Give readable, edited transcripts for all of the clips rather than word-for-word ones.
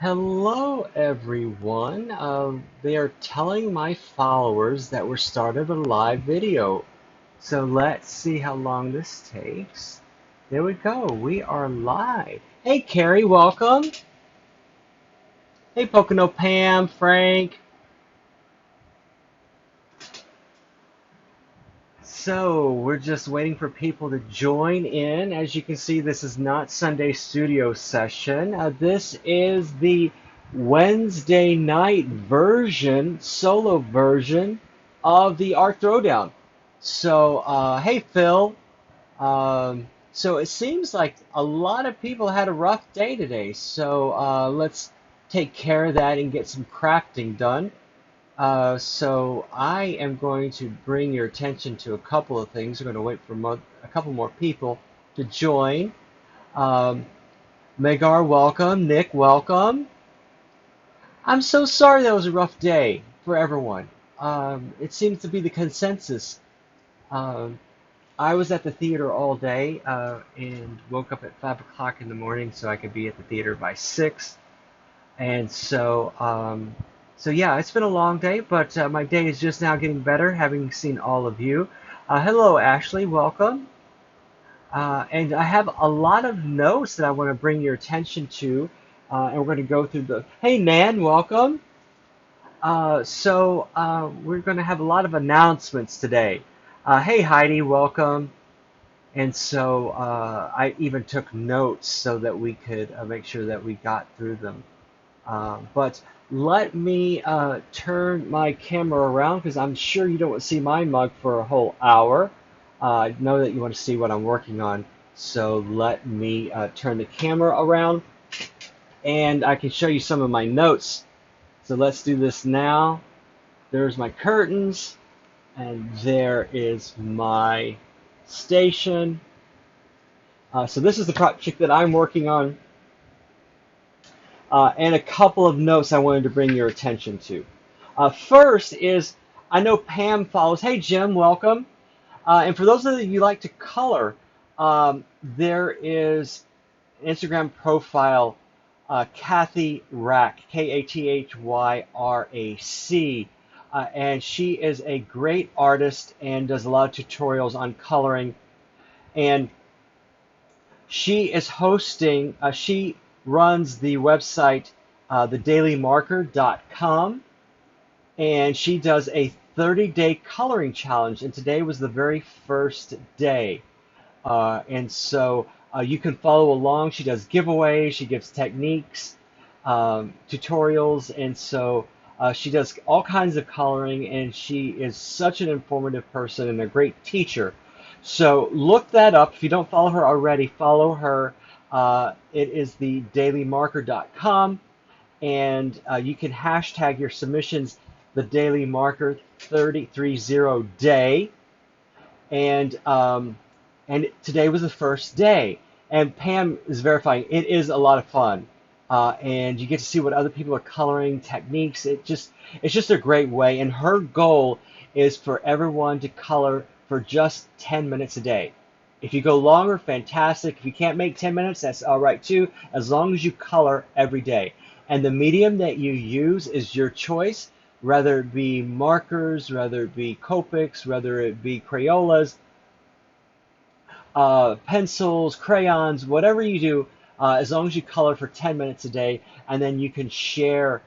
Hello, everyone. They are telling my followers that we're started a live video. So let's see how long this takes. There we go. We are live. Hey, Carrie, welcome. Hey, Pocono Pam, Frank. So we're just waiting for people to join in. As you can see, this is not Sunday studio session. This is the Wednesday night version, solo version of the Art Throwdown. So, hey Phil. So it seems like a lot of people had a rough day today. So let's take care of that and get some crafting done. So I am going to bring your attention to a couple of things. We're going to wait for a couple more people to join. Um, Megar, welcome. Nick, welcome. I'm so sorry that was a rough day for everyone. It seems to be the consensus. Um, I was at the theater all day and woke up at 5 o'clock in the morning so I could be at the theater by 6. And so yeah, it's been a long day, but my day is just now getting better, having seen all of you. Hello, Ashley, welcome. And I have a lot of notes that I want to bring your attention to, and we're going to go through the. Hey, Nan, welcome. We're going to have a lot of announcements today. Hey, Heidi, welcome. And so I even took notes so that we could make sure that we got through them. But let me turn my camera around because I'm sure you don't want to see my mug for a whole hour. I know that you want to see what I'm working on. So let me turn the camera around and I can show you some of my notes. So let's do this now. There's my curtains and there is my station. So this is the project that I'm working on. And a couple of notes I wanted to bring your attention to. First is, I know Pam follows. Hey, Jim, welcome. And for those of you who like to color, there is an Instagram profile, Kathy Rack, Kathyrac, and she is a great artist and does a lot of tutorials on coloring. And she is hosting, she runs the website thedailymarker.com, and she does a 30-day coloring challenge, and today was the very first day. And so you can follow along. She does giveaways, she gives techniques, tutorials, and so she does all kinds of coloring, and she is such an informative person and a great teacher. So look that up. If you don't follow her already, follow her. It is the dailymarker.com, and you can hashtag your submissions the Daily Marker 3030 day. And today was the first day. And Pam is verifying it is a lot of fun. And you get to see what other people are coloring, techniques. It's just a great way. And her goal is for everyone to color for just 10 minutes a day. If you go longer, fantastic. If you can't make 10 minutes, that's all right too, as long as you color every day. And the medium that you use is your choice, whether it be markers, whether it be Copics, whether it be Crayolas, pencils, crayons, whatever you do, as long as you color for 10 minutes a day, and then you can share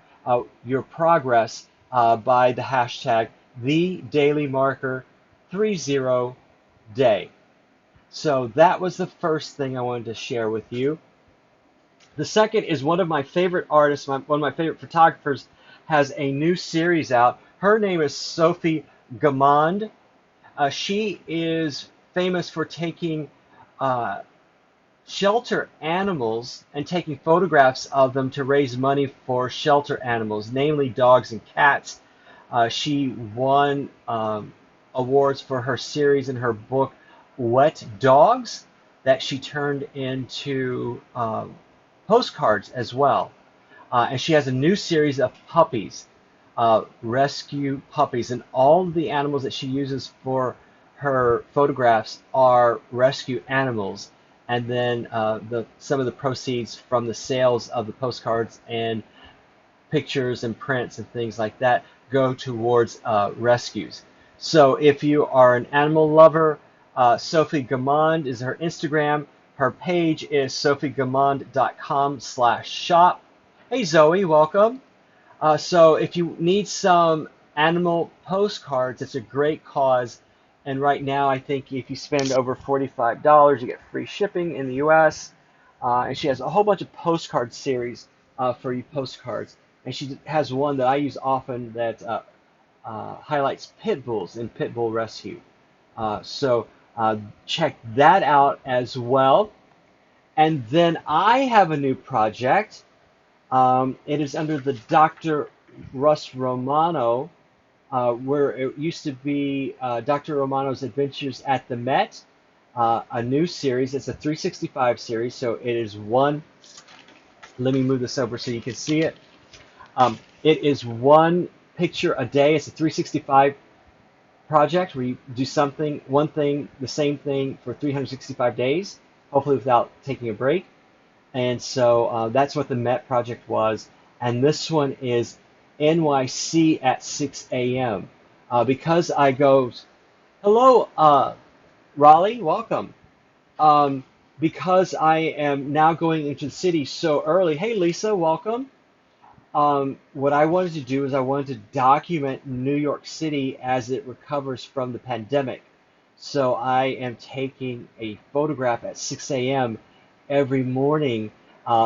your progress by the hashtag TheDailyMarker30day. So that was the first thing I wanted to share with you. The second is one of my favorite artists, one of my favorite photographers, has a new series out. Her name is Sophie Gamond. She is famous for taking shelter animals and taking photographs of them to raise money for shelter animals, namely dogs and cats. She won awards for her series and her book, Wet Dogs, that she turned into postcards as well. And she has a new series of puppies, rescue puppies, and all the animals that she uses for her photographs are rescue animals. and then some of the proceeds from the sales of the postcards and pictures and prints and things like that go towards rescues. So if you are an animal lover, Sophie Gamond is her Instagram. Her page is sophiegamond.com/shop. Hey Zoe, welcome. So if you need some animal postcards, it's a great cause. And right now, I think if you spend over $45, you get free shipping in the U.S. And she has a whole bunch of postcard series for you postcards. And she has one that I use often that highlights pit bulls in pit bull rescue. So check that out as well. And then I have a new project. It is under the Dr. Russ Romano, where it used to be Dr. Romano's Adventures at the Met, a new series. It's a 365 series, so it is one. Let me move this over so you can see it. It is one picture a day. It's a 365 project where you do one thing, the same thing for 365 days, hopefully without taking a break. And so that's what the Met project was. And this one is NYC at 6 a.m. Because I go, hello, Raleigh, welcome. Because I am now going into the city so early. Hey, Lisa, welcome. What I wanted to do is I wanted to document New York City as it recovers from the pandemic. So I am taking a photograph at 6 a.m. every morning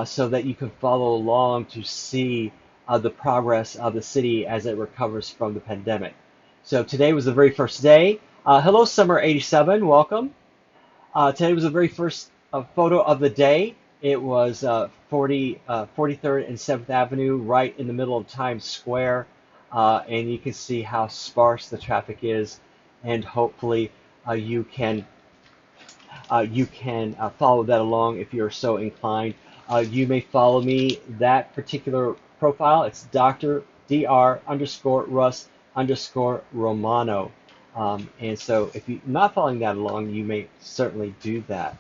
so that you can follow along to see the progress of the city as it recovers from the pandemic. So today was the very first day. Hello, Summer 87, welcome. Today was the very first photo of the day. It was 43rd and 7th Avenue, right in the middle of Times Square, and you can see how sparse the traffic is, and hopefully you can follow that along if you're so inclined. You may follow me, that particular profile. It's Dr. _Russ_Romano. And so if you're not following that along, you may certainly do that.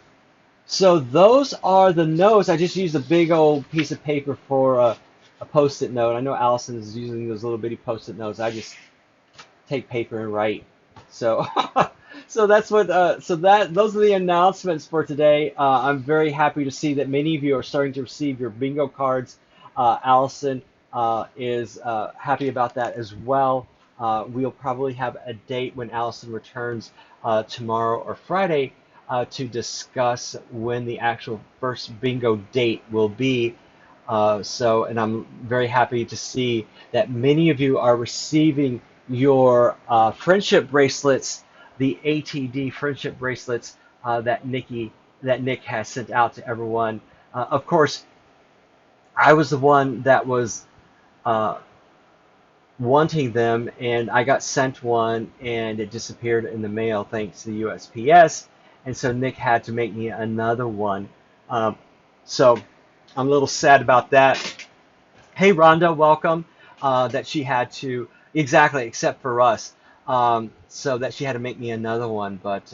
So those are the notes. I just used a big old piece of paper for a post-it note. I know Allison is using those little bitty post-it notes. I just take paper and write. So so that's what those are the announcements for today. I'm very happy to see that many of you are starting to receive your bingo cards. Allison is happy about that as well. We'll probably have a date when Allison returns tomorrow or Friday to discuss when the actual first bingo date will be. And I'm very happy to see that many of you are receiving your friendship bracelets, the ATD friendship bracelets that Nick has sent out to everyone. Of course, I was the one that was wanting them, and I got sent one, and it disappeared in the mail thanks to the USPS, and so Nick had to make me another one. So I'm a little sad about that. Hey, Rhonda, welcome. That she had to, exactly, except for us. So that she had to make me another one, but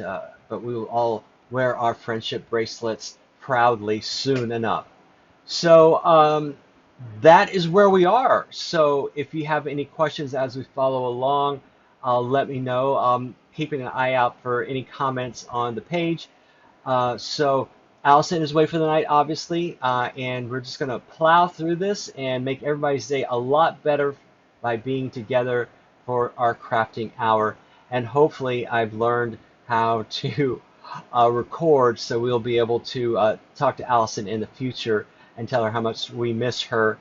we will all wear our friendship bracelets proudly soon enough. So that is where we are. So if you have any questions as we follow along, let me know. Keeping an eye out for any comments on the page. So Allison is away for the night, obviously, and we're just going to plow through this and make everybody's day a lot better by being together for our crafting hour. And hopefully I've learned how to record, so we'll be able to talk to Allison in the future and tell her how much we miss her.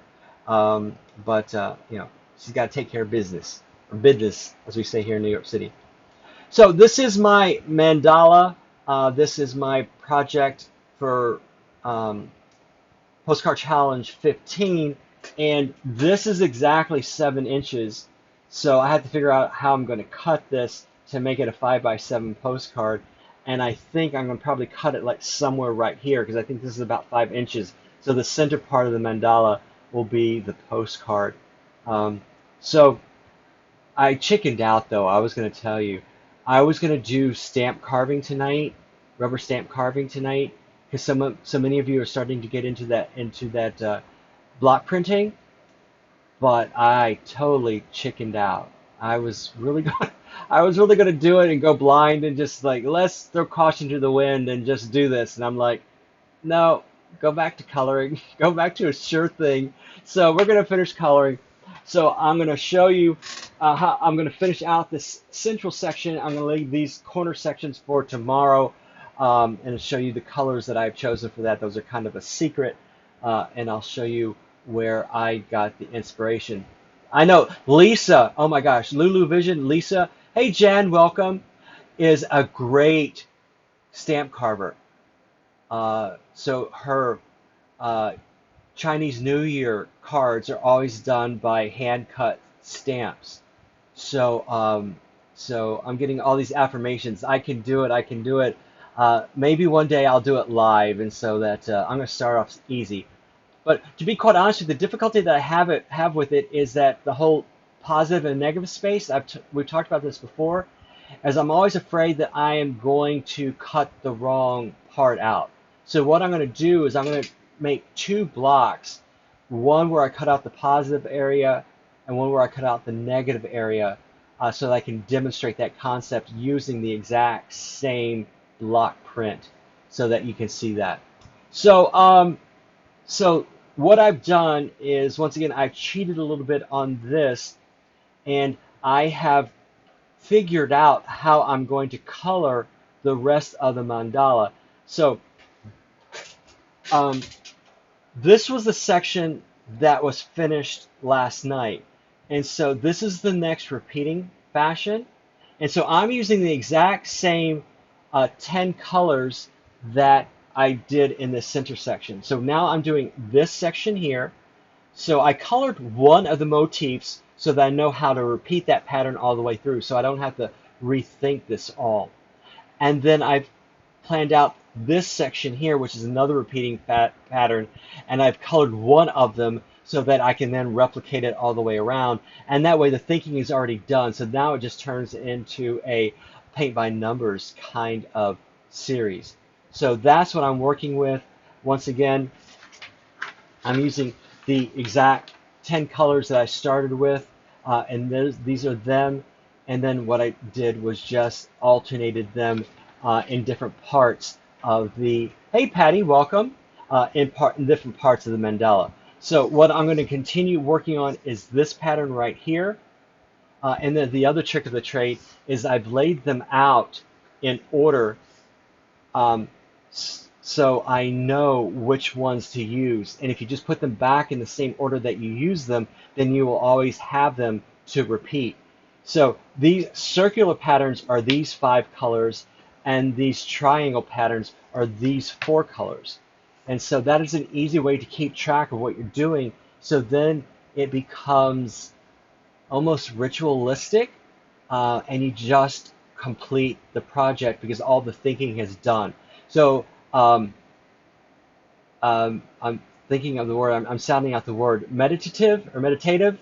But she's got to take care of business, or business, as we say here in New York City. So this is my mandala. This is my project for Postcard Challenge 15, and this is exactly 7 inches. So I had to figure out how I'm going to cut this to make it a 5x7 postcard, and I think I'm going to probably cut it like somewhere right here, because I think this is about 5 inches. So the center part of the mandala will be the postcard. So I chickened out, though. I was going to tell you. I was going to do stamp carving tonight, rubber stamp carving tonight, because so many of you are starting to get into that block printing, but I totally chickened out. I was really going I was really gonna do it and go blind and just like let's throw caution to the wind and just do this. And I'm like, no, go back to coloring, go back to a sure thing. So we're gonna finish coloring. So I'm gonna show you how I'm gonna finish out this central section. I'm gonna leave these corner sections for tomorrow, and show you the colors that I've chosen for that. Those are kind of a secret, and I'll show you where I got the inspiration. I know Lisa, oh my gosh, Lulu Vision, Lisa, hey Jan, welcome, is a great stamp carver. So her uh, Chinese New Year cards are always done by hand cut stamps. So I'm getting all these affirmations. I can do it. I can do it. Maybe one day I'll do it live, and so that I'm going to start off easy. But to be quite honest with you, the difficulty that I have with it is that the whole positive and negative space. We've talked about this before, as I'm always afraid that I am going to cut the wrong part out. So what I'm going to do is I'm going to make two blocks, one where I cut out the positive area and one where I cut out the negative area, so that I can demonstrate that concept using the exact same block print so that you can see that. So what I've done is, once again, I've cheated a little bit on this, and I have figured out how I'm going to color the rest of the mandala. So um, this was the section that was finished last night. And so this is the next repeating fashion. And so I'm using the exact same 10 colors that I did in this center section. So now I'm doing this section here. So I colored one of the motifs so that I know how to repeat that pattern all the way through, so I don't have to rethink this all. And then I've planned out this section here, which is another repeating pattern, and I've colored one of them so that I can then replicate it all the way around. And that way the thinking is already done. So now it just turns into a paint by numbers kind of series. So that's what I'm working with. Once again, I'm using the exact 10 colors that I started with, and these are them. And then what I did was just alternated them in different parts of the, hey Patty, welcome, in different parts of the mandala. So what I'm going to continue working on is this pattern right here. And then the other trick of the trade is I've laid them out in order, so I know which ones to use. And if you just put them back in the same order that you use them, then you will always have them to repeat. So these circular patterns are these 5 colors, and these triangle patterns are these 4 colors. And so that is an easy way to keep track of what you're doing. So then it becomes almost ritualistic, and you just complete the project because all the thinking is done. So I'm thinking of the word, I'm sounding out the word meditative or meditative.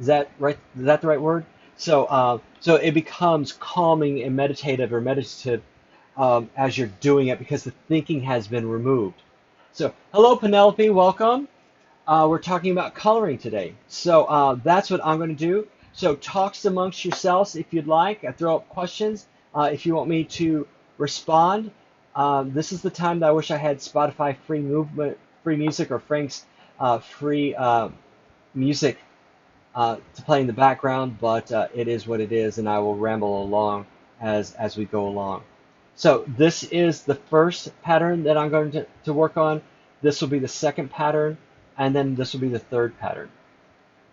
Is that right? Is that the right word? So it becomes calming and meditative or meditative as you're doing it because the thinking has been removed. So hello Penelope, welcome. We're talking about coloring today. So that's what I'm going to do. So talks amongst yourselves if you'd like. I throw up questions if you want me to respond. This is the time that I wish I had Spotify free music, or Frank's free music to play in the background, but it is what it is, and I will ramble along as we go along. So this is the first pattern that I'm going to work on. This will be the second pattern, and then this will be the third pattern.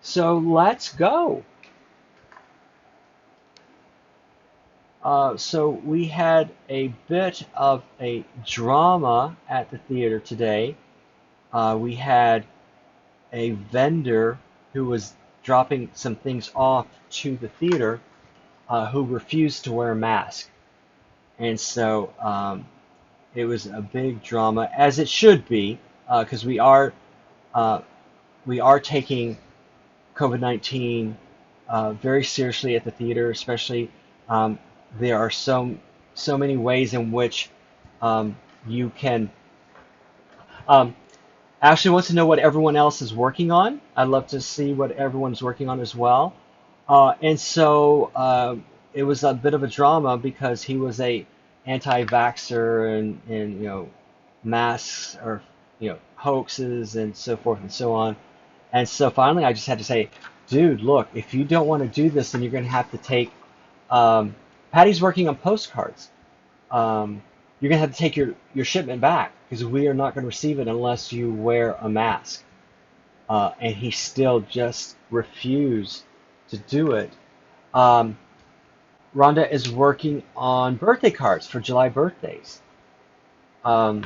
So let's go. So we had a bit of a drama at the theater today. We had a vendor who was dropping some things off to the theater who refused to wear a mask. And so it was a big drama, as it should be, because we are taking COVID-19 very seriously at the theater, especially there are so many ways in which you can Um, Ashley wants to know what everyone else is working on. I'd love to see what everyone's working on as well. And so it was a bit of a drama because he was a anti-vaxxer and masks or hoaxes and so forth and so on. And so finally, I just had to say, dude, look, if you don't want to do this, then you're going to have to take. Patty's working on postcards. You're going to have to take your shipment back because we are not going to receive it unless you wear a mask. And he still just refused to do it. Um, Rhonda is working on birthday cards for July birthdays. Um,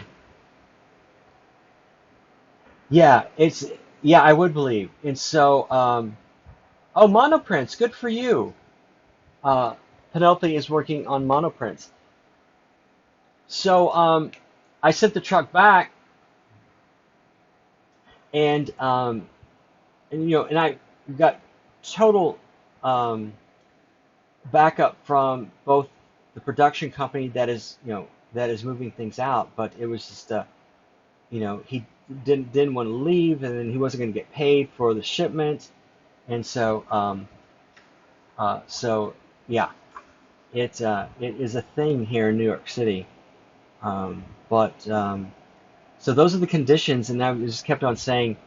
yeah, I would believe. And so, oh, monoprints, good for you. Uh, Penelope is working on monoprints. So, I sent the truck back, and and I got total um, backup from both the production company that is moving things out, but it was just he didn't want to leave, and then he wasn't going to get paid for the shipment, and so yeah, it is a thing here in New York City, but so those are the conditions, and I just kept on saying,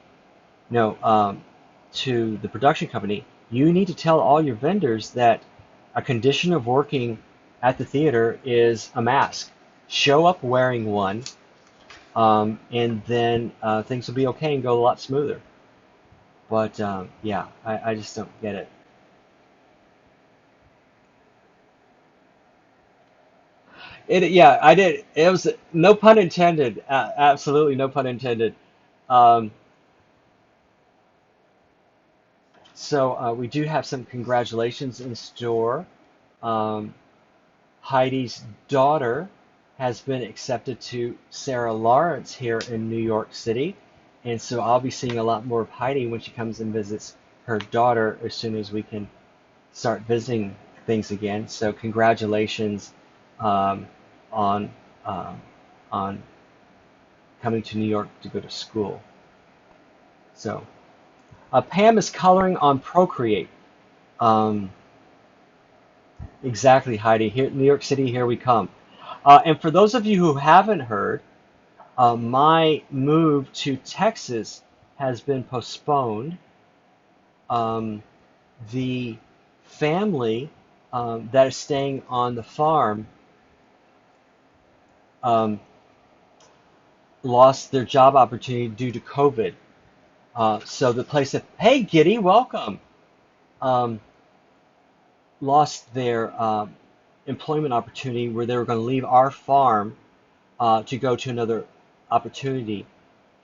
to the production company, you need to tell all your vendors that a condition of working at the theater is a mask. Show up wearing one, and then things will be okay and go a lot smoother. But yeah, I just don't get it. Yeah, I did. It was no pun intended. Absolutely no pun intended. Um, so we do have some congratulations in store. Um, Heidi's daughter has been accepted to Sarah Lawrence here in New York City. And so I'll be seeing a lot more of Heidi when she comes and visits her daughter as soon as we can start visiting things again. So congratulations um, on um, on coming to New York to go to school. So Pam is coloring on Procreate. Um, exactly, Heidi. Here, New York City, here we come. And for those of you who haven't heard, my move to Texas has been postponed. Um, the family that is staying on the farm um, lost their job opportunity due to COVID. So the place that, hey, Giddy, welcome, um, lost their employment opportunity where they were going to leave our farm to go to another opportunity.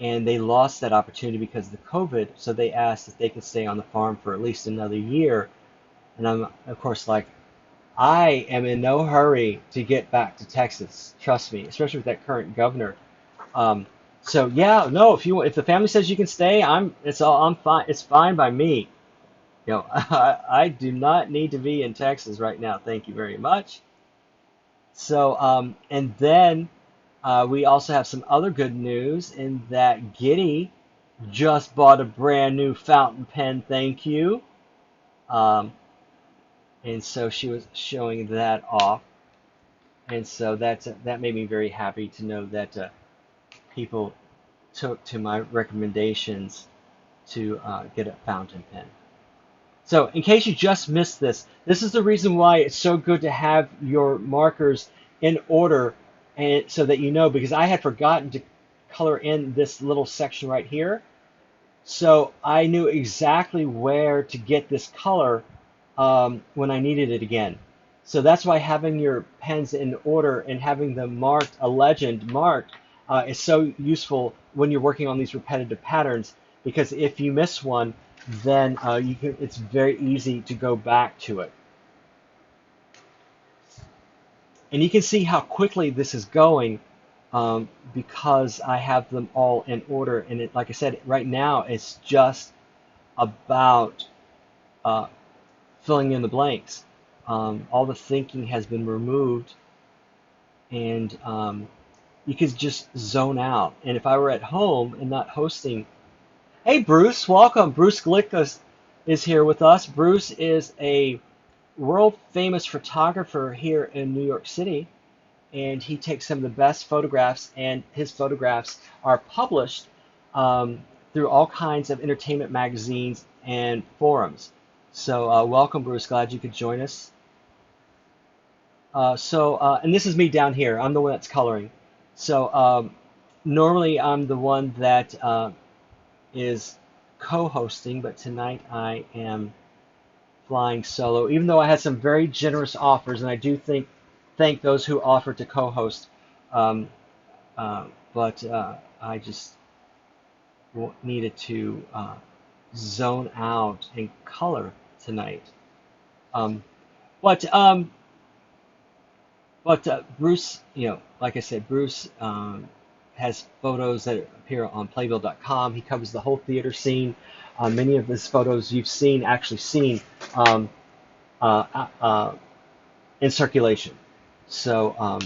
And they lost that opportunity because of the COVID. So they asked if they could stay on the farm for at least another year. And I'm, of course, like, I am in no hurry to get back to Texas. Trust me, especially with that current governor. Um, so yeah, no, if the family says you can stay, I'm fine. It's fine by me. I do not need to be in Texas right now. Thank you very much. So, and then we also have some other good news in that Giddy just bought a brand new fountain pen. Thank you. Um, and so she was showing that off. And so that made me very happy to know that people took to my recommendations to get a fountain pen. So in case you just missed this, this is the reason why it's so good to have your markers in order, and so that you know, because I had forgotten to color in this little section right here. So I knew exactly where to get this color when I needed it again. So that's why having your pens in order and having them marked, a legend marked, is so useful when you're working on these repetitive patterns, because if you miss one, then it's very easy to go back to it. And you can see how quickly this is going because I have them all in order. And like I said, right now it's just about uh, filling in the blanks. All the thinking has been removed, and you could just zone out. And if I were at home and not hosting, hey Bruce, welcome. Bruce Glick is here with us. Bruce is a world famous photographer here in New York City, and he takes some of the best photographs, and his photographs are published through all kinds of entertainment magazines and forums. So welcome, Bruce. Glad you could join us. And this is me down here. I'm the one that's coloring. So normally I'm the one that is co-hosting, but tonight I am flying solo, even though I had some very generous offers, and I do thank those who offered to co-host. Um, but I just needed to zone out and color tonight. Um, but um, but Bruce, like I said, Bruce has photos that appear on Playbill.com. He covers the whole theater scene. Many of his photos you've actually seen um, uh, uh, in circulation. So,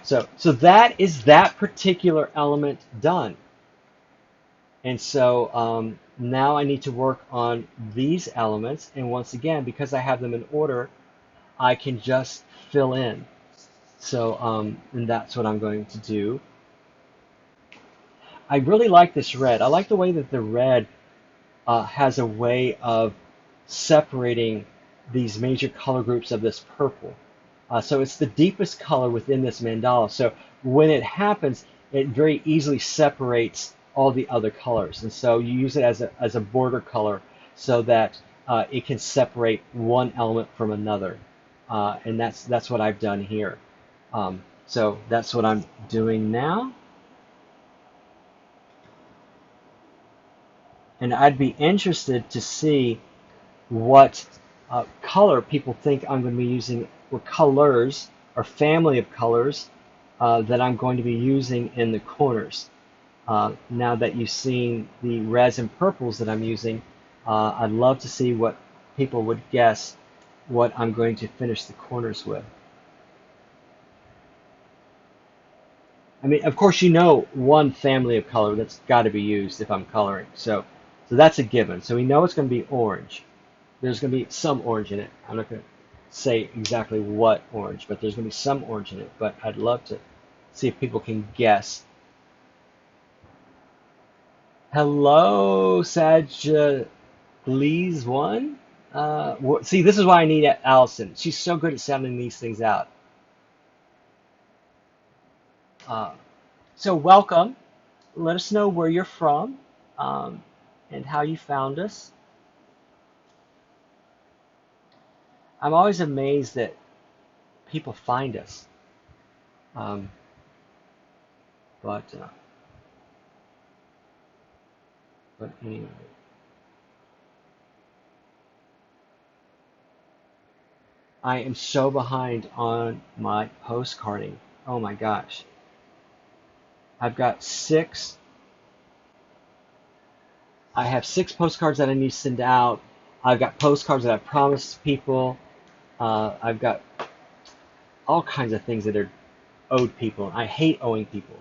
so that is that particular element done. And so now I need to work on these elements. And once again, because I have them in order, I can just fill in. So, and that's what I'm going to do. I really like this red. I like the way that the red has a way of separating these major color groups of this purple. So it's the deepest color within this mandala. So when it happens, it very easily separates all the other colors. And so you use it as a border color so that it can separate one element from another. And that's what I've done here. So that's what I'm doing now. And I'd be interested to see what color people think I'm going to be using, what colors or family of colors that I'm going to be using in the corners. Now that you've seen the reds and purples that I'm using, I'd love to see what people would guess what I'm going to finish the corners with. I mean, of course, one family of color that's got to be used if I'm coloring. So that's a given. So we know it's going to be orange. There's going to be some orange in it. I'm not going to say exactly what orange, but there's going to be some orange in it. But I'd love to see if people can guess. Hello, Sagittarius one. See, this is why I need Allison. She's so good at sounding these things out. So welcome. Let us know where you're from and how you found us. I'm always amazed that people find us. But anyway. I am so behind on my postcarding. Oh my gosh. I've got I have 6 postcards that I need to send out. I've got postcards that I've promised people. I've got all kinds of things that are owed people. I hate owing people.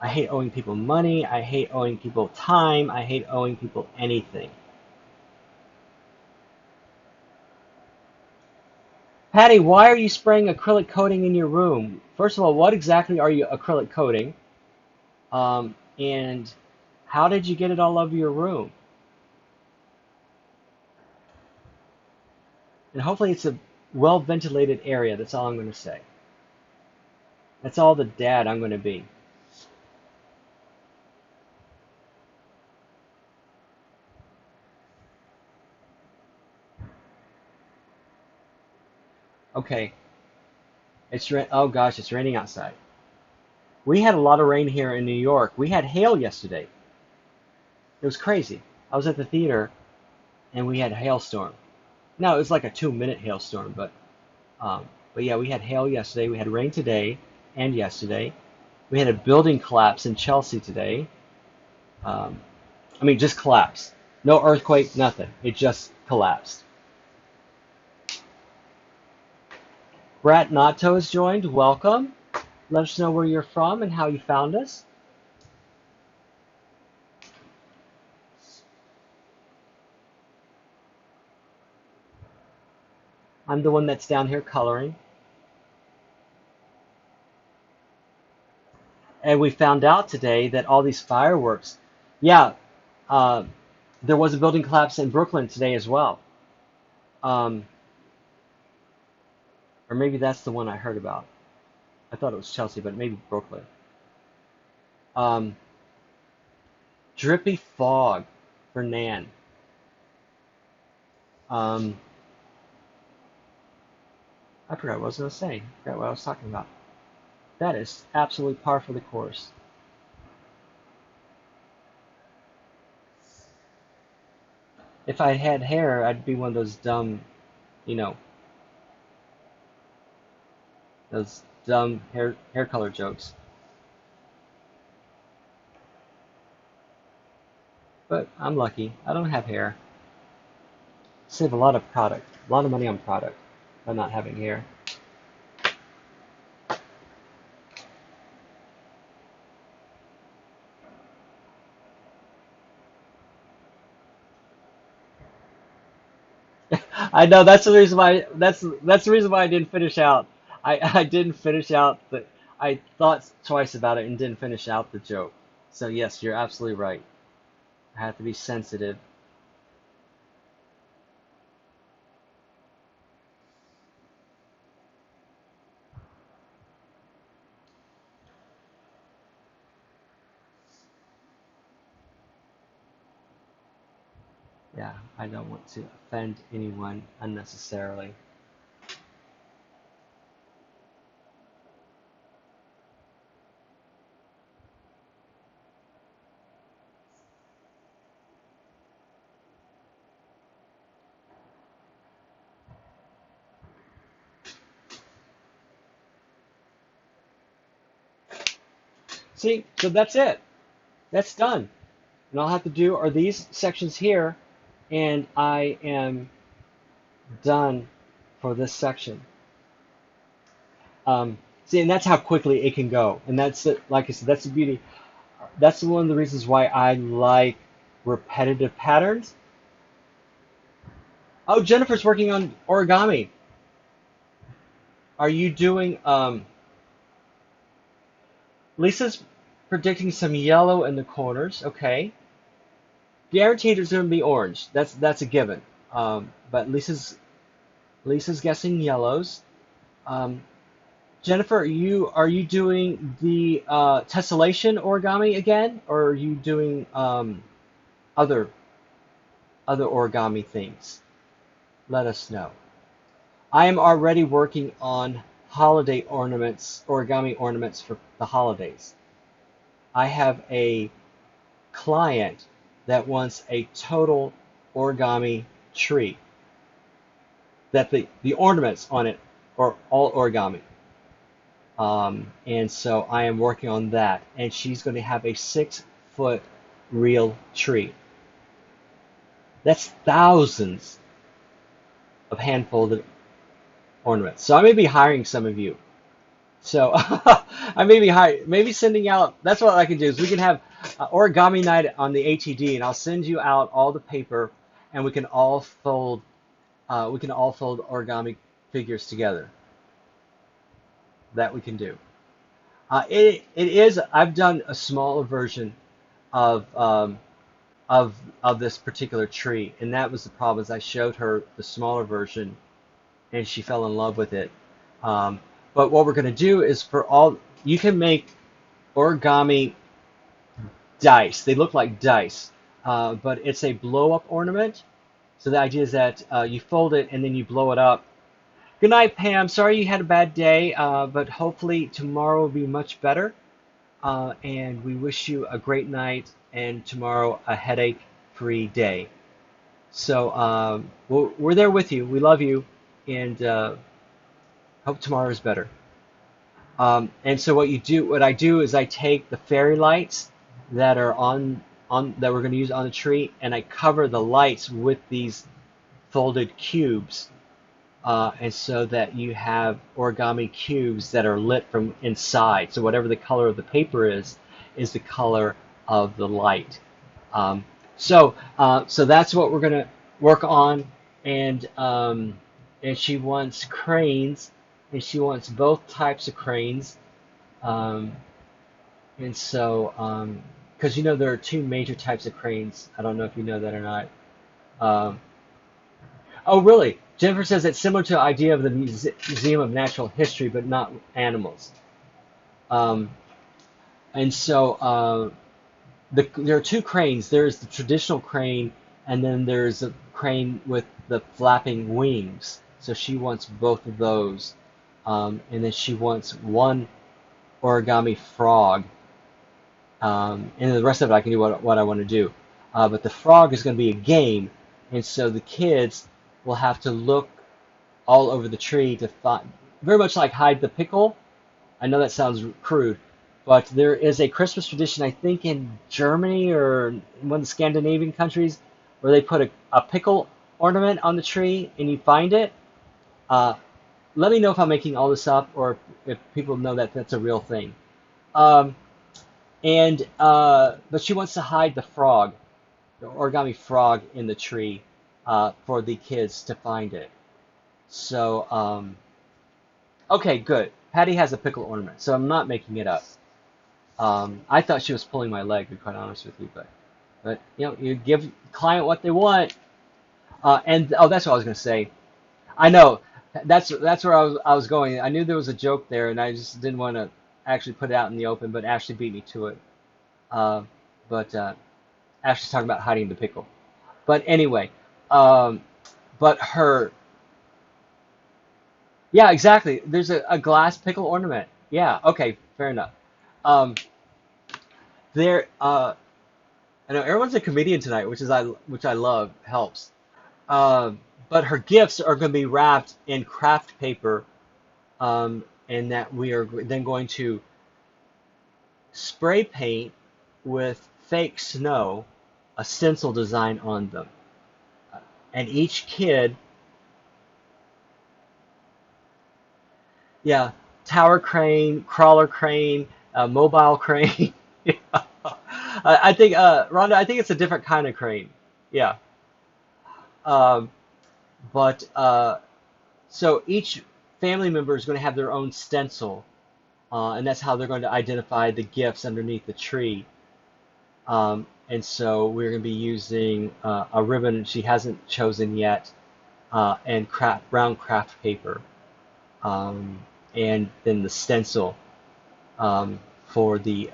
I hate owing people money. I hate owing people time. I hate owing people anything. Patty, why are you spraying acrylic coating in your room? First of all, what exactly are you acrylic coating? And how did you get it all over your room? And hopefully it's a well-ventilated area. That's all I'm going to say. That's all the dad I'm going to be. Okay. Oh gosh, it's raining outside. We had a lot of rain here in New York. We had hail yesterday. It was crazy. I was at the theater and we had a hailstorm. No, it was like a 2-minute hailstorm, but yeah, we had hail yesterday. We had rain today and yesterday. We had a building collapse in Chelsea today. I mean, just collapsed. No earthquake, nothing. It just collapsed. Brat Nato has joined. Welcome. Let us know where you're from and how you found us. I'm the one that's down here coloring. And we found out today that all these fireworks, yeah, uh, there was a building collapse in Brooklyn today as well. Um, or maybe that's the one I heard about. I thought it was Chelsea, but maybe Brooklyn. Um, Drippy fog for Nan. Um, I forgot what I was going to say. I forgot what I was talking about. That is absolutely par for the course. If I had hair, I'd be one of those dumb, you know, those dumb hair color jokes. But I'm lucky. I don't have hair. Save a lot of product, a lot of money on product by not having hair. I know that's the reason why that's the reason why I didn't finish out. I didn't finish out the I thought twice about it and didn't finish out the joke. So yes, you're absolutely right. I have to be sensitive. Yeah, I don't want to offend anyone unnecessarily. See, so that's it. That's done. And all I have to do are these sections here, and I am done for this section. See, and that's how quickly it can go. And that's it. Like I said, that's the beauty. That's one of the reasons why I like repetitive patterns. Oh, Jennifer's working on origami. Are you doing? Lisa's predicting some yellow in the corners. Okay. Guaranteed it's going to be orange. That's a given. But Lisa's guessing yellows. Um, Jennifer, are you doing the tessellation origami again, or are you doing other other origami things? Let us know. I am already working on holiday ornaments, origami ornaments for the holidays. I have a client that wants a total origami tree, that the ornaments on it are all origami. And so I am working on that. And she's going to have a 6-foot real tree. That's thousands of hand folded ornaments. So I may be hiring some of you. So I may be maybe sending out. That's what I can do is we can have origami night on the ATD, and I'll send you out all the paper, and we can all fold. We can all fold origami figures together. That we can do. It is. I've done a smaller version of of this particular tree, and that was the problem. Is I showed her the smaller version, and she fell in love with it. Um, but what we're going to do is for all you can make origami dice. They look like dice, but it's a blow up ornament. So the idea is that you fold it and then you blow it up. Good night, Pam. Sorry you had a bad day, but hopefully tomorrow will be much better. And we wish you a great night and tomorrow a headache-free day. So we're there with you. We love you, and hope tomorrow is better. And so what I do is I take the fairy lights that are on that we're going to use on the tree, and I cover the lights with these folded cubes, and so that you have origami cubes that are lit from inside. So whatever the color of the paper is the color of the light. Um, so that's what we're gonna work on, and she wants cranes, and she wants both types of cranes, um, and so because you know there are two major types of cranes. I don't know if you know that or not. Um, oh, really? Jennifer says it's similar to the idea of the Museum of Natural History, but not animals. Um, and so there are two cranes. There's the traditional crane, and then there's a crane with the flapping wings. So she wants both of those. And then she wants one origami frog. And then the rest of it I can do what I want to do. But the frog is going to be a game, and so the kids will have to look all over the tree to find, very much like hide the pickle. I know that sounds crude, but there is a Christmas tradition, I think in Germany or one of the Scandinavian countries, where they put a pickle ornament on the tree and you find it. Uh, Let me know if I'm making all this up or if people know that that's a real thing. Um, but she wants to hide the frog, the origami frog in the tree, for the kids to find it. Okay, good. Patty has a pickle ornament, so I'm not making it up. I thought she was pulling my leg, to be quite honest with you, but you know, you give the client what they want. And oh, that's what I was going to say. I know that's where I was going. I knew there was a joke there, and I just didn't want to actually put it out in the open, but Ashley beat me to it. Uh, but Ashley's talking about hiding the pickle. But anyway, um, but her, yeah, exactly. There's a glass pickle ornament. Yeah, okay, fair enough. Um, there, I know everyone's a comedian tonight, which I love. Helps. But her gifts are going to be wrapped in craft paper, and that we are then going to spray paint with fake snow a stencil design on them. And each kid, yeah, tower crane, crawler crane, mobile crane. Yeah. I think, Rhonda, I think it's a different kind of crane. Yeah. Um, but so each family member is going to have their own stencil, and that's how they're going to identify the gifts underneath the tree. And so we're going to be using a ribbon she hasn't chosen yet, and brown craft paper, um, and then the stencil, for the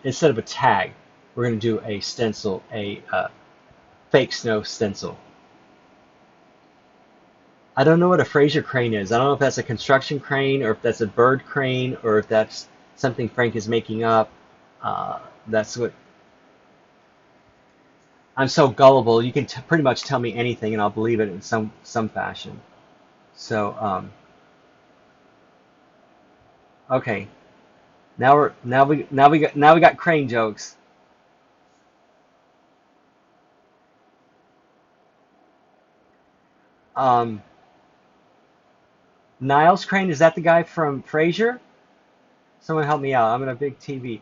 instead of a tag, we're going to do a stencil, a fake snow stencil. I don't know what a Fraser crane is. I don't know if that's a construction crane or if that's a bird crane or if that's something Frank is making up. That's what I'm so gullible. You can pretty much tell me anything and I'll believe it in some fashion. So okay, now we got crane jokes. Um, Niles Crane, is that the guy from Frasier? Someone help me out. I'm in a big TV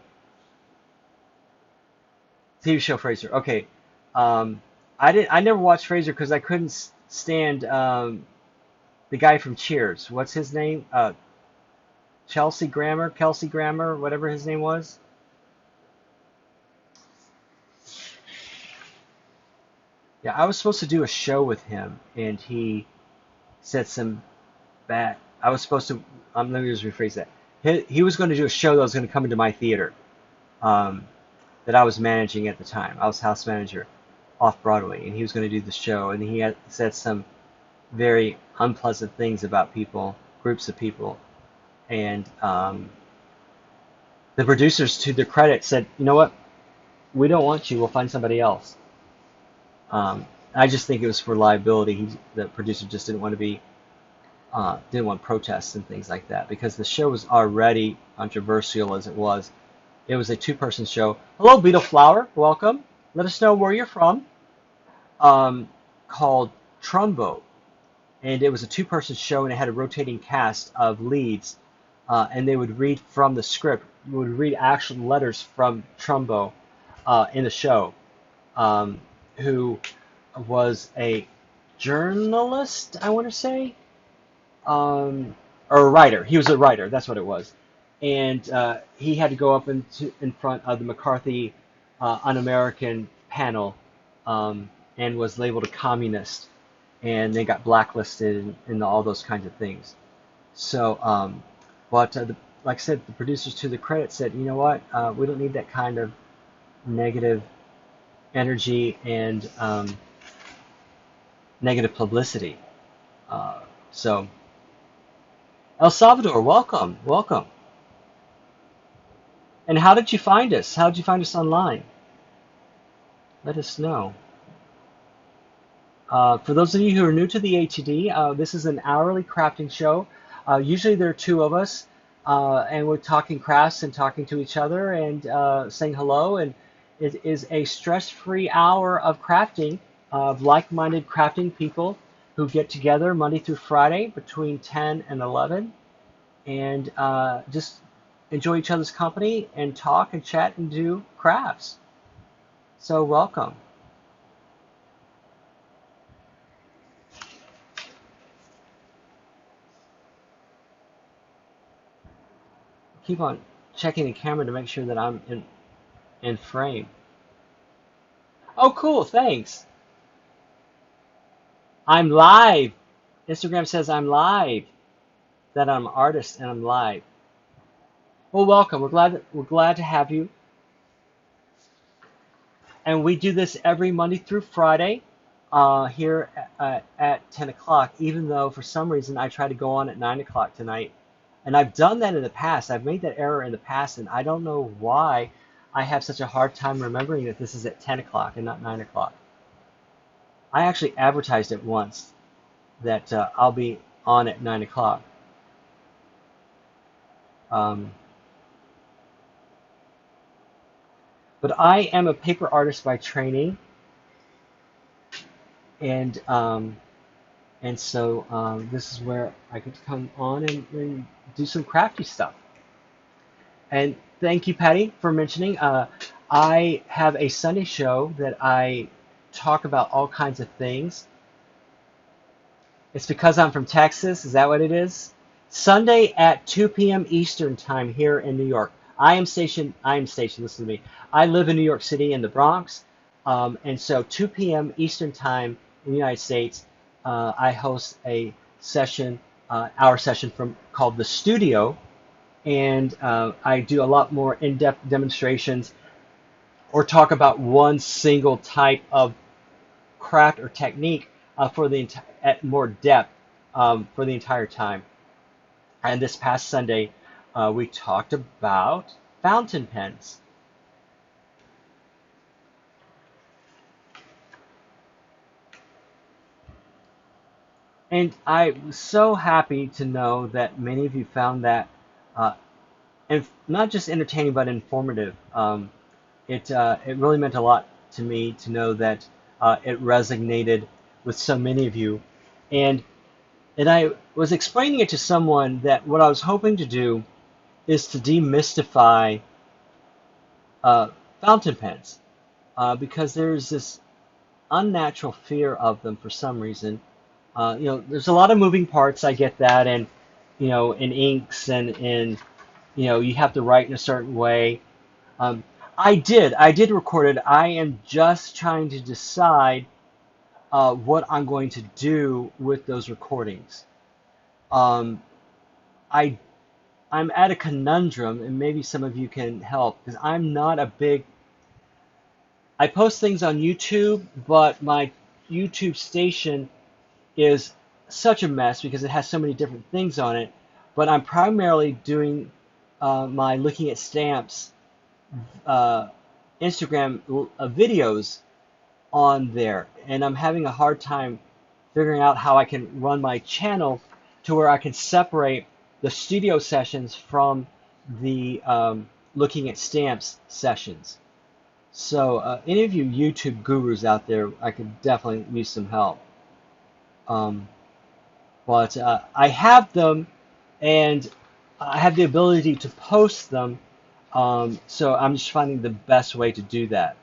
show Frasier. Okay. I never watched Frasier because I couldn't stand the guy from Cheers. What's his name? Kelsey Grammer, whatever his name was. Yeah, I was supposed to do a show with him, and he said some bad. I was supposed to. Let me just rephrase that. He was going to do a show that was going to come into my theater, um, that I was managing at the time. I was house manager off Broadway, and he was going to do the show, and he had said some very unpleasant things about people, groups of people, and the producers, to their credit, said, "You know what? We don't want you. We'll find somebody else." I just think it was for liability. The producer just didn't want protests and things like that because the show was already controversial as it was. It was a two-person show. Hello, Beetle Flower. Welcome. Let us know where you're from. Called Trumbo. and it was a two-person show, and it had a rotating cast of leads, and they would read from the script, would read actual letters from Trumbo in the show, um, who was a journalist, I want to say, or a writer. He was a writer. That's what it was. And he had to go up in front of the McCarthy Un-American panel, and was labeled a communist, and they got blacklisted and all those kinds of things. So, but like I said, the producers, to the credit, said, you know what, we don't need that kind of negative energy and negative publicity. So, El Salvador, welcome, welcome. And how did you find us? How did you find us online? Let us know. For those of you who are new to the ATD, this is an hourly crafting show. Usually there are two of us, and we're talking crafts and talking to each other and saying hello. And it is a stress-free hour of crafting, of like-minded crafting people who get together Monday through Friday between 10 and 11 and just enjoy each other's company and talk and chat and do crafts. So welcome. Keep on checking the camera to make sure that I'm in frame. Oh, cool, thanks. I'm live. Instagram says I'm live, that I'm an artist and I'm live. Well, welcome. We're glad to have you. And we do this every Monday through Friday here at 10 o'clock, even though for some reason I try to go on at 9 o'clock tonight. And I've done that in the past. I've made that error in the past, and I don't know why I have such a hard time remembering that this is at 10 o'clock and not 9 o'clock. I actually advertised it once that I'll be on at 9 o'clock. Um, but I am a paper artist by training, and so this is where I get to come on and do some crafty stuff. And thank you, Patty, for mentioning. I have a Sunday show that I talk about all kinds of things. It's because I'm from Texas. Is that what it is? Sunday at 2 p.m. Eastern time here in New York. Listen to me. I live in New York City in the Bronx. And so 2 p.m. Eastern time in the United States, I host a session, our session called The Studio. And I do a lot more in-depth demonstrations or talk about one single type of craft or technique at more depth for the entire time. And this past Sunday, we talked about fountain pens. And I was so happy to know that many of you found that and not just entertaining but informative. It really meant a lot to me to know that it resonated with so many of you, and I was explaining it to someone that what I was hoping to do is to demystify fountain pens because there's this unnatural fear of them for some reason. There's a lot of moving parts. I get that, and in inks and in you have to write in a certain way. Um, I did record it. I am just trying to decide what I'm going to do with those recordings. Um, I I'm at a conundrum, and maybe some of you can help because I'm not a big. I post things on YouTube, but my YouTube station is such a mess because it has so many different things on it. But I'm primarily doing my looking at stamps uh, Instagram videos on there, and I'm having a hard time figuring out how I can run my channel to where I can separate the studio sessions from the looking at stamps sessions. So any of you YouTube gurus out there, I could definitely use some help. Um, But I have them, and I have the ability to post them. So I'm just finding the best way to do that.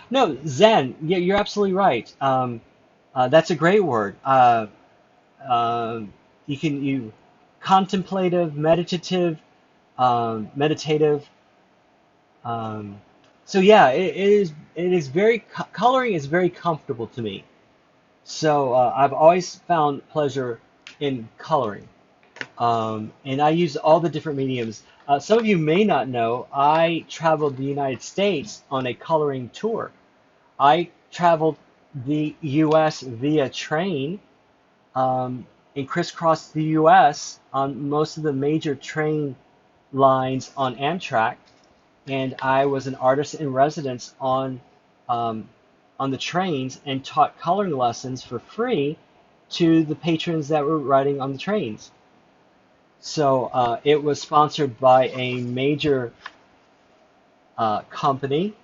No, Zen. Yeah, you're absolutely right. That's a great word. Um, you contemplative, meditative. Um, so yeah, it is very coloring is very comfortable to me. So I've always found pleasure in coloring. And I use all the different mediums. Some of you may not know, I traveled the United States on a coloring tour. I traveled the U.S. via train and crisscrossed the U.S. on most of the major train lines on Amtrak. And I was an artist in residence um, on the trains and taught coloring lessons for free to the patrons that were riding on the trains. So it was sponsored by a major company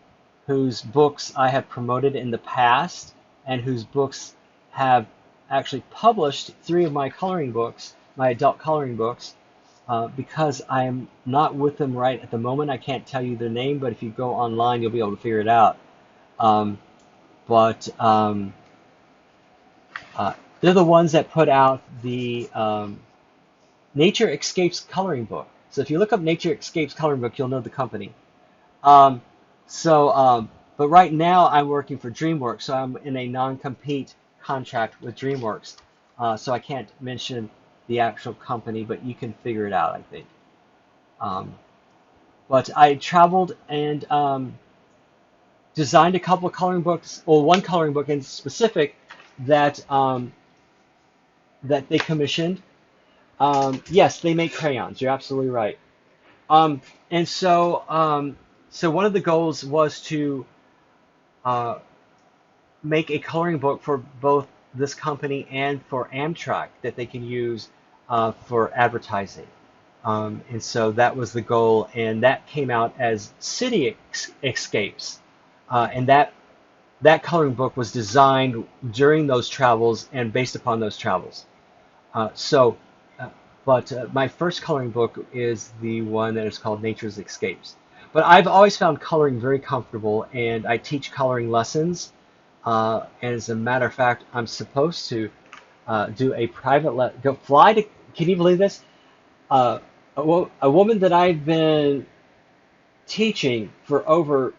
whose books I have promoted in the past and whose books have actually published three of my coloring books, my adult coloring books. Because I am not with them right at the moment, I can't tell you their name, but if you go online, you'll be able to figure it out. Um, but they're the ones that put out the Nature Escapes coloring book. So if you look up Nature Escapes coloring book, you'll know the company. Um, but right now I'm working for DreamWorks, so I'm in a non-compete contract with DreamWorks. So I can't mention the actual company, but you can figure it out, I think. Um, but I traveled and designed a couple of coloring books, or one coloring book in specific that that they commissioned. Yes, they make crayons. You're absolutely right. Um, and so one of the goals was to uh, make a coloring book for both this company and for Amtrak that they can use for advertising. And so that was the goal, and that came out as Escapes. And that coloring book was designed during those travels and based upon those travels. So, but my first coloring book is the one that is called Nature's Escapes. But I've always found coloring very comfortable, and I teach coloring lessons. And as a matter of fact, I'm supposed to do a go fly to. Can you believe this? Uh, a woman that I've been teaching for over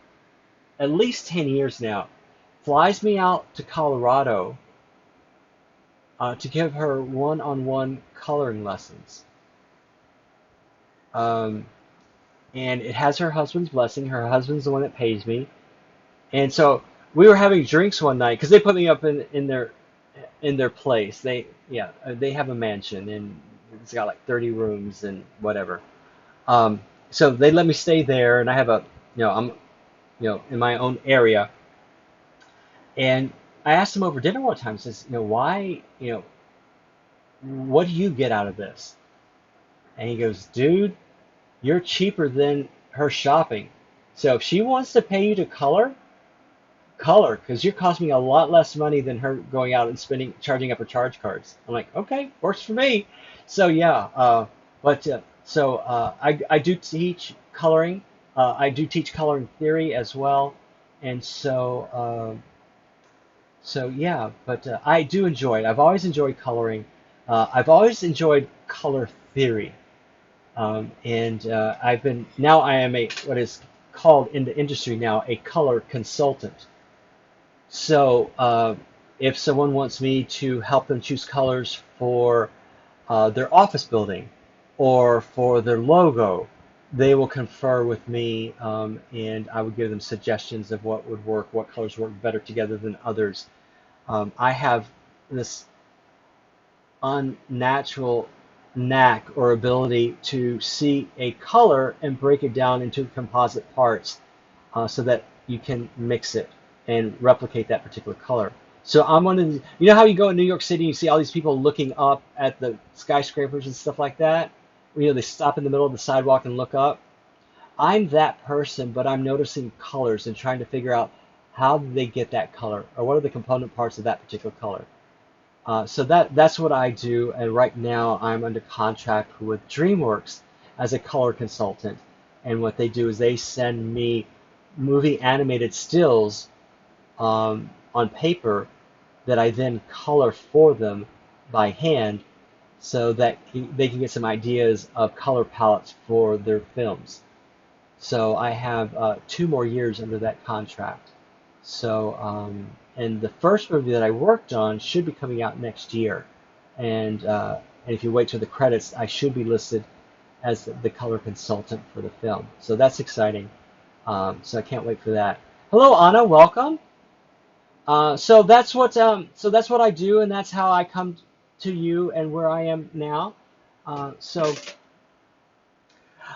at least 10 years now flies me out to Colorado to give her one-on-one coloring lessons. Um, and it has her husband's blessing. Her husband's the one that pays me. And so we were having drinks one night because they put me up in their place. They have a mansion and it's got like 30 rooms and whatever. So they let me stay there, and I have I'm in my own area. And I asked him over dinner one time, says, why, what do you get out of this? And he goes, dude, you're cheaper than her shopping. So if she wants to pay you to color, because you're costing me a lot less money than her going out and charging up her charge cards. I'm like, okay, works for me. So yeah, I do teach coloring. I do teach coloring theory as well, and so yeah. But I do enjoy it. I've always enjoyed coloring. I've always enjoyed color theory. And I am what is called in the industry now a color consultant. So if someone wants me to help them choose colors for their office building or for their logo, they will confer with me, and I would give them suggestions of what would work, what colors work better together than others. I have this unnatural knack or ability to see a color and break it down into composite parts so that you can mix it and replicate that particular color. So I'm one of the, how you go in New York City and you see all these people looking up at the skyscrapers and stuff like that? They stop in the middle of the sidewalk and look up. I'm that person, but I'm noticing colors and trying to figure out how did they get that color, or what are the component parts of that particular color. So that's what I do, and right now I'm under contract with DreamWorks as a color consultant. And what they do is they send me movie animated stills on paper that I then color for them by hand so that they can get some ideas of color palettes for their films. So I have 2 more years under that contract. So, and the first movie that I worked on should be coming out next year. And if you wait till the credits, I should be listed as the color consultant for the film. So that's exciting. So I can't wait for that. Hello, Anna. Welcome. So that's what I do, and that's how I come to you and where I am now. So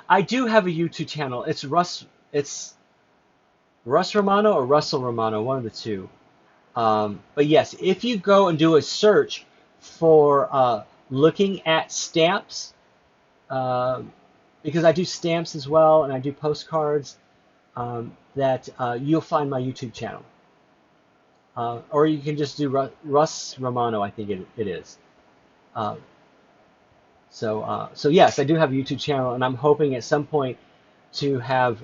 I do have a YouTube channel. It's Russ. It's Russ Romano or Russell Romano, one of the two. But yes, if you go and do a search for looking at stamps, uh, because I do stamps as well and I do postcards, that you'll find my YouTube channel. Or you can just do Russ Romano, I think it is. Uh, so yes, I do have a YouTube channel, and I'm hoping at some point to have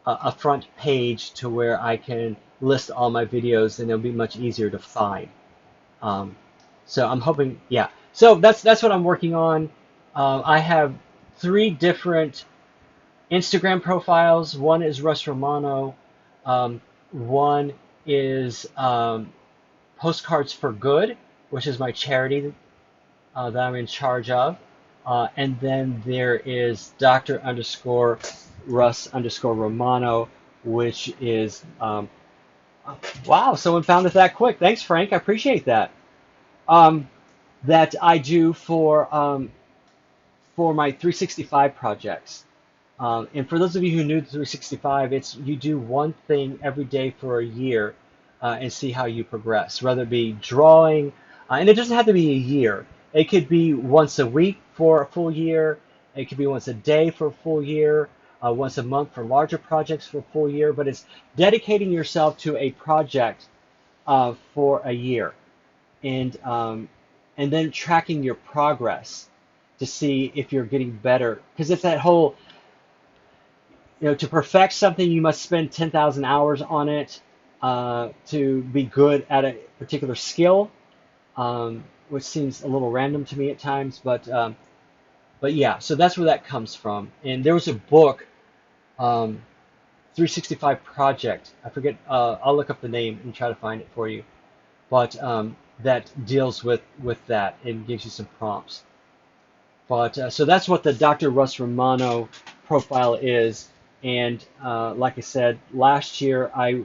a front page to where I can list all my videos, and it'll be much easier to find. Um, so I'm hoping, yeah. So that's what I'm working on. I have 3 different Instagram profiles. One is Russ Romano. One is Postcards for Good, which is my charity that I'm in charge of. And then there is Dr. underscore Russ underscore Romano, which is, wow, someone found it that quick. Thanks, Frank. I appreciate that. Um, that I do for my 365 projects. And for those of you who knew 365, it's you do one thing every day for a year and see how you progress, whether it be drawing, and it doesn't have to be a year. It could be once a week for a full year. It could be once a day for a full year, once a month for larger projects for a full year. But it's dedicating yourself to a project for a year, and then tracking your progress to see if you're getting better. Because it's that whole, to perfect something, you must spend 10,000 hours on it to be good at a particular skill, which seems a little random to me at times. But yeah, so that's where that comes from. And there was a book, 365 Project. I forget. I'll look up the name and try to find it for you. But that deals with that and gives you some prompts. But so that's what the Dr. Russ Romano profile is. And like I said, last year I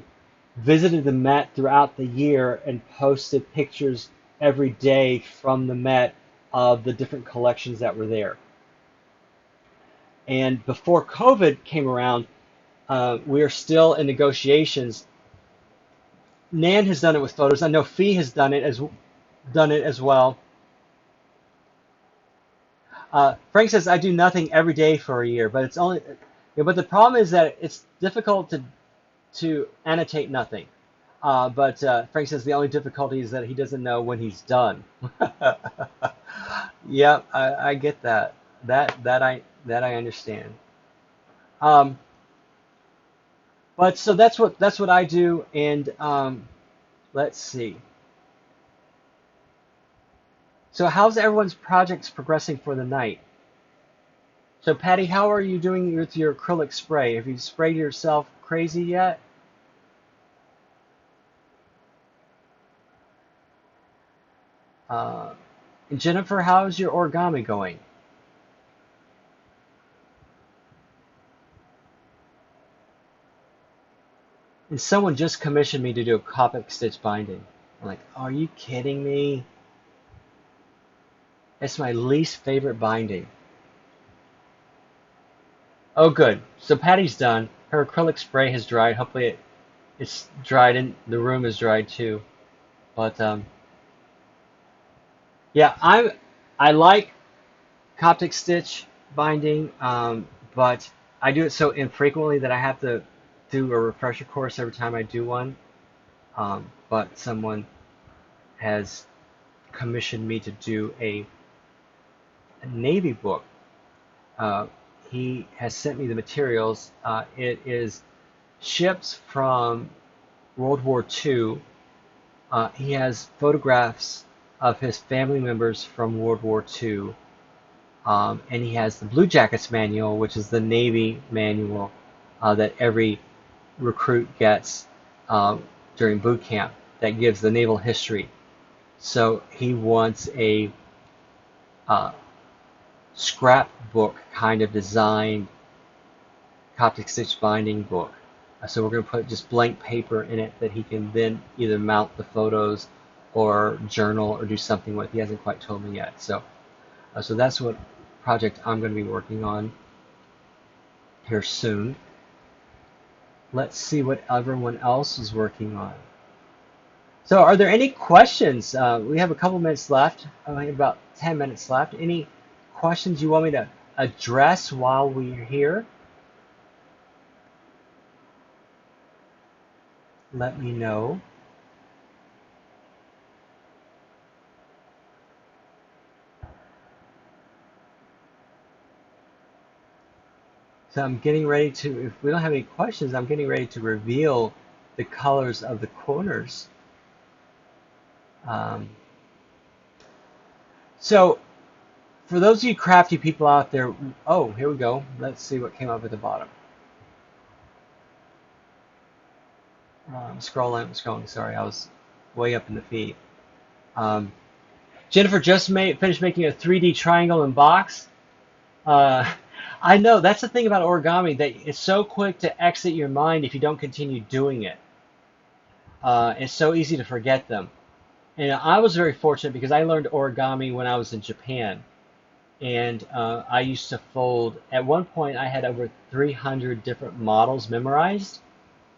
visited the Met throughout the year and posted pictures every day from the Met of the different collections that were there. And before COVID came around, we are still in negotiations. Nan has done it with photos. I know Fee has done it as well. Frank says I do nothing every day for a year, but it's only. Yeah, but the problem is that it's difficult to annotate nothing. But Frank says the only difficulty is that he doesn't know when he's done. Yeah, I get that. That I understand. Um, but so that's what I do, and let's see. So how's everyone's projects progressing for the night? So Patty, how are you doing with your acrylic spray? Have you sprayed yourself crazy yet? Uh, and Jennifer, how's your origami going? And someone just commissioned me to do a Copic stitch binding. I'm like, are you kidding me? It's my least favorite binding. Oh, good. So Patty's done. Her acrylic spray has dried. Hopefully it's dried and the room is dried too. But yeah, I like Coptic stitch binding, but I do it so infrequently that I have to. do a refresher course every time I do one, but someone has commissioned me to do a Navy book. Uh, he has sent me the materials. It is ships from World War II. He has photographs of his family members from World War II. And he has the Blue Jackets manual, which is the Navy manual that every recruit gets during boot camp that gives the naval history. So he wants a scrapbook kind of designed Copic stitch binding book. So we're going to put just blank paper in it that he can then either mount the photos or journal or do something with. He hasn't quite told me yet. So that's what project I'm going to be working on here soon. Let's see what everyone else is working on. So are there any questions? We have a couple minutes left, about 10 minutes left. Any questions you want me to address while we're here? Let me know. So I'm getting ready to, if we don't have any questions, I'm getting ready to reveal the colors of the corners. So for those of you crafty people out there, oh, here we go. Let's see what came up at the bottom. Scrolling, sorry, I was way up in the feed. Jennifer just finished making a 3D triangle in box. I know that's the thing about origami, that it's so quick to exit your mind if you don't continue doing it. It's so easy to forget them. And I was very fortunate because I learned origami when I was in Japan. And I used to fold. At one point, I had over 300 different models memorized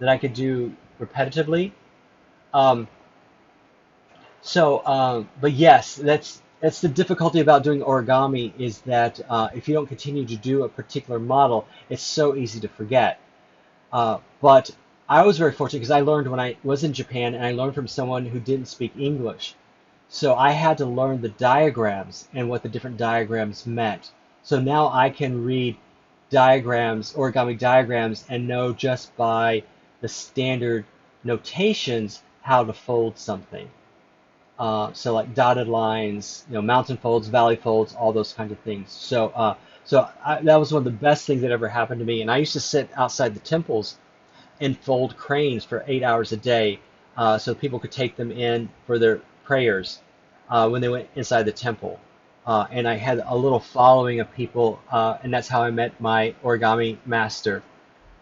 that I could do repetitively. But yes, that's the difficulty about doing origami, is that if you don't continue to do a particular model, it's so easy to forget. But I was very fortunate because I learned when I was in Japan, and I learned from someone who didn't speak English. So I had to learn the diagrams and what the different diagrams meant. So now I can read diagrams, origami diagrams, and know just by the standard notations how to fold something. So like dotted lines, mountain folds, valley folds, all those kinds of things. So that was one of the best things that ever happened to me. And I used to sit outside the temples and fold cranes for 8 hours a day, so people could take them in for their prayers when they went inside the temple. And I had a little following of people, and that's how I met my origami master,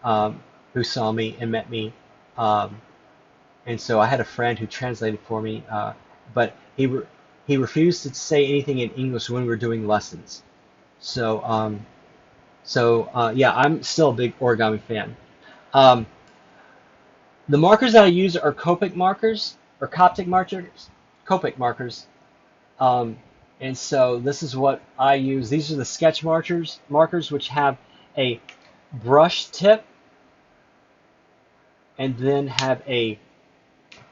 who saw me and met me. And so I had a friend who translated for me, but he refused to say anything in English when we were doing lessons. So yeah, I'm still a big origami fan. The markers that I use are Copic markers, or Coptic markers, Copic markers. And so this is what I use. These are the sketch markers, which have a brush tip and then have a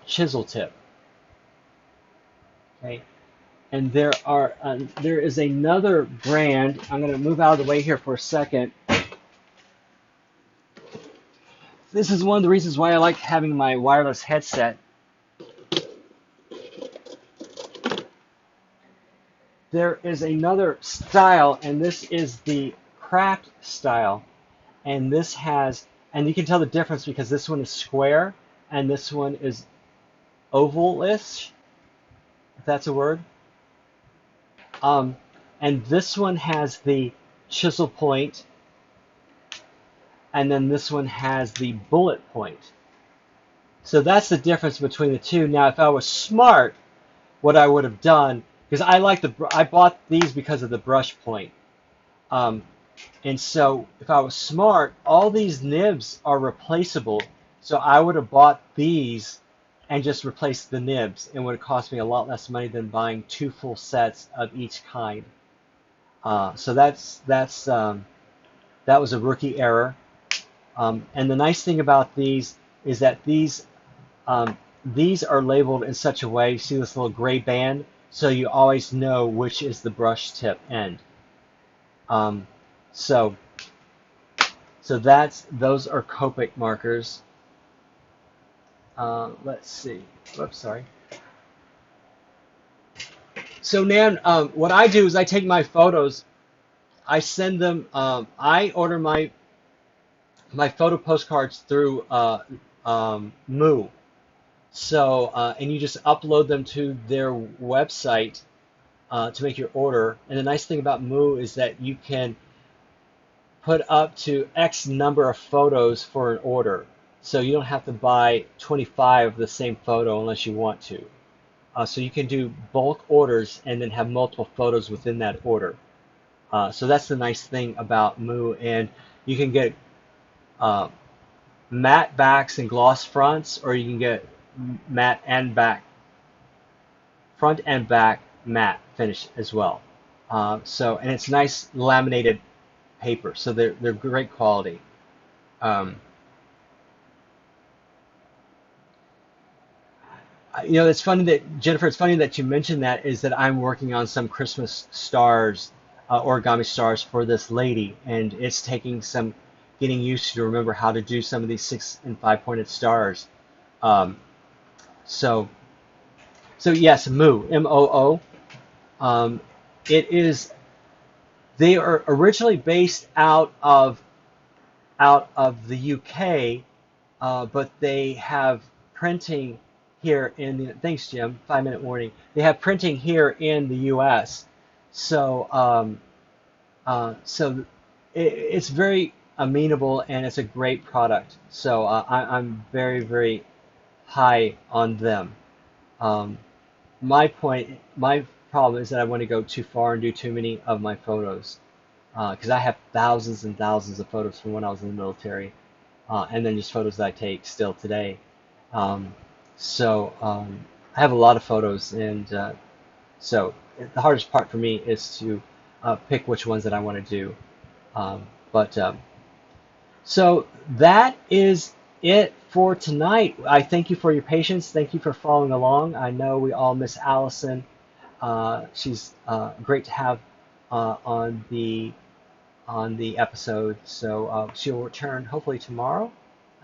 chisel tip. Okay. And there is another brand. I'm going to move out of the way here for a second. This is one of the reasons why I like having my wireless headset. There is another style, and this is the craft style. And this has, and you can tell the difference because this one is square and this one is oval-ish, if that's a word. And this one has the chisel point, and then this one has the bullet point. So that's the difference between the two. Now, if I was smart, what I would have done, because I bought these because of the brush point. And so if I was smart, all these nibs are replaceable. So I would have bought these and just replaced the nibs. It would have cost me a lot less money than buying 2 full sets of each kind. So that was a rookie error. And the nice thing about these is that these are labeled in such a way, you see this little gray band, so you always know which is the brush tip end. Um, so, so those are Copic markers. Let's see. Whoops, sorry. So Nan, what I do is I take my photos, I send them, I order my photo postcards through Moo. So, and you just upload them to their website to make your order. And the nice thing about Moo is that you can put up to X number of photos for an order. So you don't have to buy 25 of the same photo unless you want to. So you can do bulk orders and then have multiple photos within that order. So that's the nice thing about Moo. And you can get uh, matte backs and gloss fronts, or you can get matte and back, front and back matte finish as well. And it's nice laminated paper, so they're great quality. Um, it's funny that Jennifer. It's funny that you mentioned that. Is that I'm working on some Christmas stars, origami stars for this lady, and it's taking some getting used to remember how to do some of these 6 and 5 pointed stars. Um, so so yes, Moo, Moo. Um, it is. They are originally based out of the UK, but they have printing here in the. Thanks, Jim. 5 minute warning. They have printing here in the U.S. So it's very amenable and it's a great product. So I'm very very high on them. Um, my problem is that I want to go too far and do too many of my photos because I have thousands and thousands of photos from when I was in the military, and then just photos that I take still today. Um, so I have a lot of photos, and so the hardest part for me is to pick which ones that I want to do. But So that is it for tonight. I thank you for your patience. Thank you for following along. I know we all miss Allison. She's great to have on the episode. So she'll return hopefully tomorrow,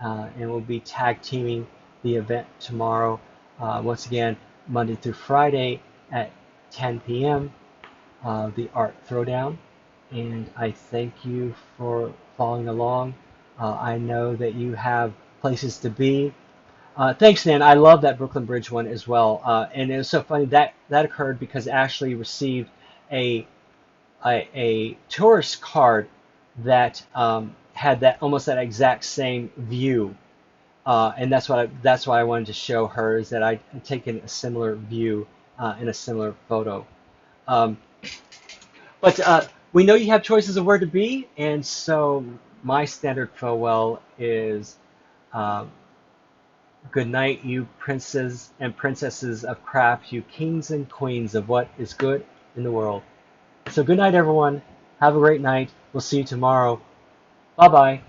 and we'll be tag teaming the event tomorrow. Once again, Monday through Friday at 10 p.m. The Art Throwdown. And I thank you for following along. I know that you have places to be. Thanks, Nan. I love that Brooklyn Bridge one as well. And it was so funny that that occurred because Ashley received a a tourist card that had that almost that exact same view, and that's why I wanted to show her is that I'd taken a similar view in a similar photo. Um, but we know you have choices of where to be, and so my standard farewell is uh, good night, you princes and princesses of craft, you kings and queens of what is good in the world. So good night, everyone. Have a great night. We'll see you tomorrow. Bye bye.